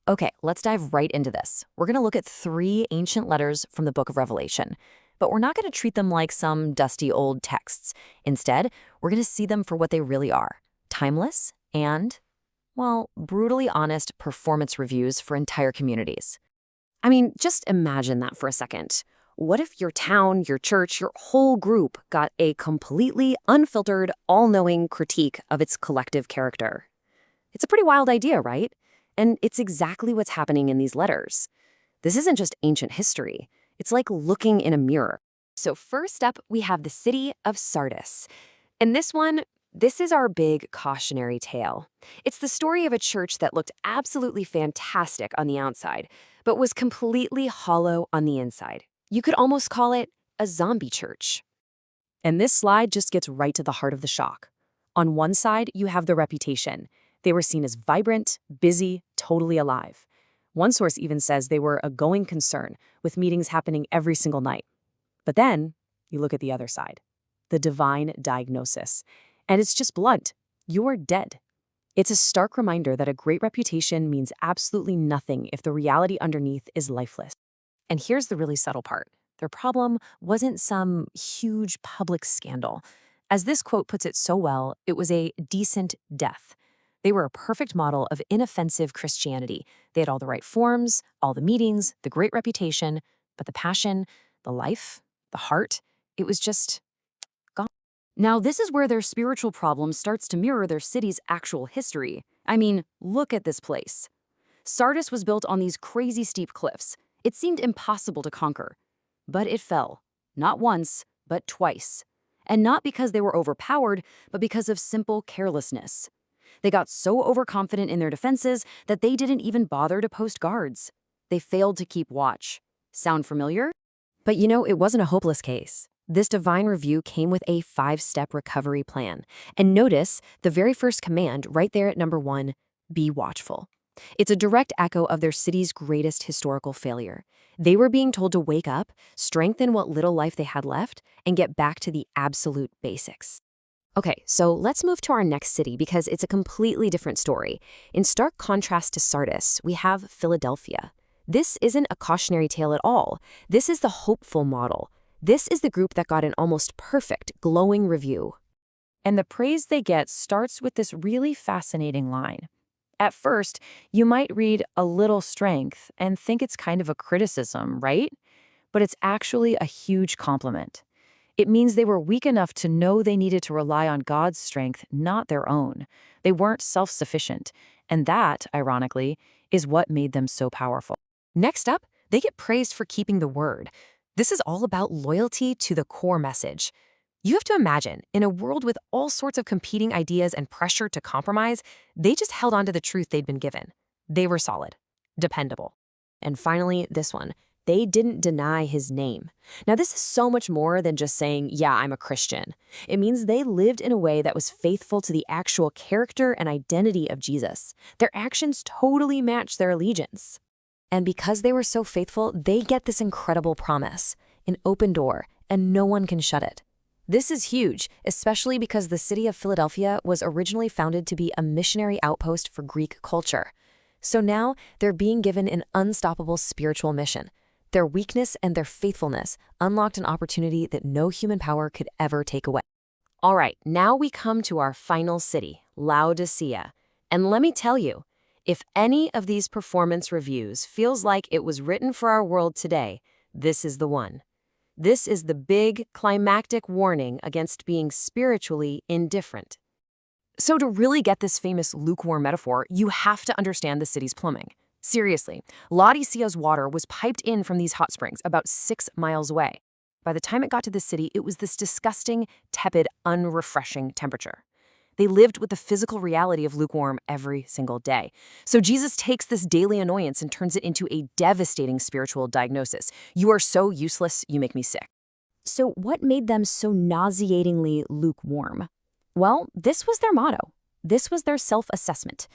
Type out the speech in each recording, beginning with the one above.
Okay, let's dive right into this. We're going to look at three ancient letters from the book of Revelation, but we're not going to treat them like some dusty old texts. Instead, we're going to see them for what they really are: timeless and, well, brutally honest performance reviews for entire communities. I mean, just imagine that for a second. What if your town, your church, your whole group got a completely unfiltered, all-knowing critique of its collective character? It's a pretty wild idea, right? And it's exactly what's happening in these letters. This isn't just ancient history. It's like looking in a mirror. So first up, we have the city of Sardis. And this is our big cautionary tale. It's the story of a church that looked absolutely fantastic on the outside, but was completely hollow on the inside. You could almost call it a zombie church. And this slide just gets right to the heart of the shock. On one side, you have the reputation. They were seen as vibrant, busy, totally alive. One source even says they were a going concern, with meetings happening every single night. But then, you look at the other side, the divine diagnosis. And it's just blunt. You're dead. It's a stark reminder that a great reputation means absolutely nothing if the reality underneath is lifeless. And here's the really subtle part. Their problem wasn't some huge public scandal. As this quote puts it so well, it was a decent death. They were a perfect model of inoffensive Christianity. They had all the right forms, all the meetings, the great reputation, but the passion, the life, the heart, it was just gone. Now, this is where their spiritual problem starts to mirror their city's actual history. I mean, look at this place. Sardis was built on these crazy steep cliffs. It seemed impossible to conquer. But it fell. Not once, but twice. And not because they were overpowered, but because of simple carelessness. They got so overconfident in their defenses that they didn't even bother to post guards. They failed to keep watch. Sound familiar? But it wasn't a hopeless case. This divine review came with a 5-step recovery plan. And notice the very first command right there at number 1, be watchful. It's a direct echo of their city's greatest historical failure. They were being told to wake up, strengthen what little life they had left, and get back to the absolute basics. Okay, so let's move to our next city because it's a completely different story. In stark contrast to Sardis, we have Philadelphia. This isn't a cautionary tale at all. This is the hopeful model. This is the group that got an almost perfect, glowing review. And the praise they get starts with this really fascinating line. At first, you might read a little strength and think it's kind of a criticism, right? But it's actually a huge compliment. It means they were weak enough to know they needed to rely on God's strength, not their own. They weren't self-sufficient. And that, ironically, is what made them so powerful. Next up, they get praised for keeping the word. This is all about loyalty to the core message. You have to imagine, in a world with all sorts of competing ideas and pressure to compromise, they just held on to the truth they'd been given. They were solid, dependable. And finally, this one. They didn't deny his name. Now, this is so much more than just saying, yeah, I'm a Christian. It means they lived in a way that was faithful to the actual character and identity of Jesus. Their actions totally matched their allegiance. And because they were so faithful, they get this incredible promise, an open door, and no one can shut it. This is huge, especially because the city of Philadelphia was originally founded to be a missionary outpost for Greek culture. So now they're being given an unstoppable spiritual mission. Their weakness and their faithfulness unlocked an opportunity that no human power could ever take away. All right, now we come to our final city, Laodicea. And let me tell you, if any of these performance reviews feels like it was written for our world today, this is the one. This is the big, climactic warning against being spiritually indifferent. So to really get this famous lukewarm metaphor, you have to understand the city's plumbing. Seriously, Laodicea's water was piped in from these hot springs about 6 miles away. By the time it got to the city, it was this disgusting, tepid, unrefreshing temperature. They lived with the physical reality of lukewarm every single day. So Jesus takes this daily annoyance and turns it into a devastating spiritual diagnosis. You are so useless, you make me sick. So what made them so nauseatingly lukewarm? Well, this was their motto. This was their self-assessment.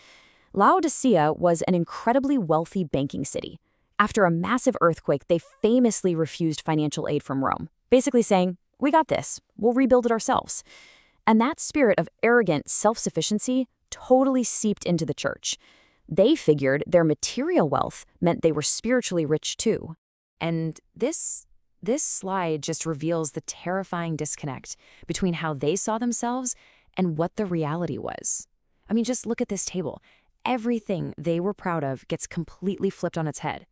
Laodicea was an incredibly wealthy banking city. After a massive earthquake, they famously refused financial aid from Rome, basically saying, "We got this. We'll rebuild it ourselves." And that spirit of arrogant self-sufficiency totally seeped into the church. They figured their material wealth meant they were spiritually rich too. And this slide just reveals the terrifying disconnect between how they saw themselves and what the reality was. I mean, just look at this table. Everything they were proud of gets completely flipped on its head.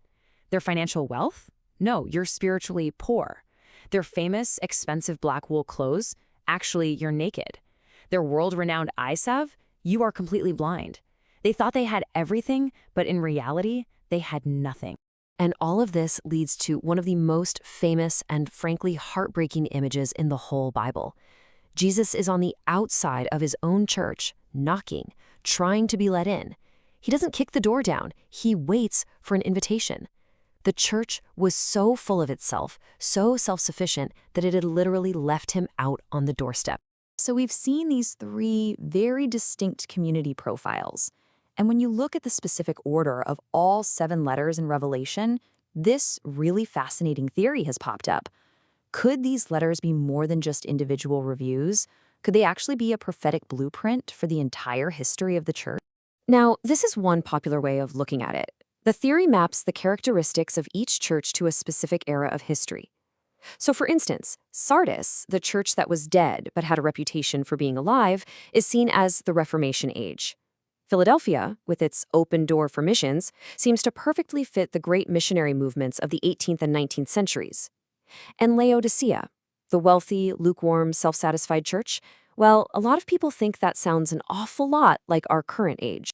Their financial wealth? No, you're spiritually poor. Their famous, expensive black wool clothes? Actually, you're naked. Their world-renowned eye salve? You are completely blind. They thought they had everything, but in reality, they had nothing. And all of this leads to one of the most famous and frankly heartbreaking images in the whole Bible. Jesus is on the outside of his own church, knocking, trying to be let in. He doesn't kick the door down. He waits for an invitation. The church was so full of itself, so self-sufficient, that it had literally left him out on the doorstep. So we've seen these three very distinct community profiles. And when you look at the specific order of all 7 letters in Revelation, this really fascinating theory has popped up. Could these letters be more than just individual reviews? Could they actually be a prophetic blueprint for the entire history of the church? Now, this is one popular way of looking at it. The theory maps the characteristics of each church to a specific era of history. So for instance, Sardis, the church that was dead but had a reputation for being alive, is seen as the Reformation age. Philadelphia, with its open door for missions, seems to perfectly fit the great missionary movements of the 18th and 19th centuries. And Laodicea, the wealthy, lukewarm, self-satisfied church, well, a lot of people think that sounds an awful lot like our current age.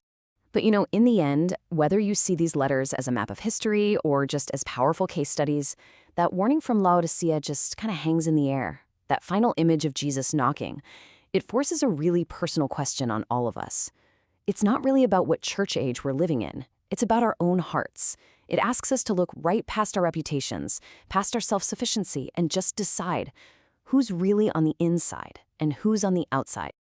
But in the end, whether you see these letters as a map of history or just as powerful case studies, that warning from Laodicea just kind of hangs in the air. That final image of Jesus knocking, it forces a really personal question on all of us. It's not really about what church age we're living in. It's about our own hearts. It asks us to look right past our reputations, past our self-sufficiency, and just decide who's really on the inside and who's on the outside.